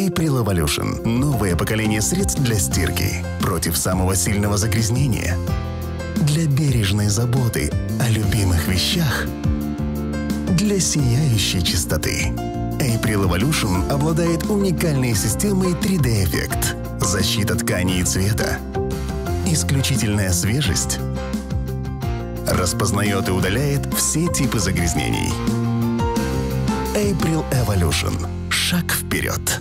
April Evolution – новое поколение средств для стирки против самого сильного загрязнения. Для бережной заботы о любимых вещах. Для сияющей чистоты. April Evolution обладает уникальной системой 3D-эффект, защита ткани и цвета, исключительная свежесть, распознает и удаляет все типы загрязнений. April Evolution. Шаг вперед.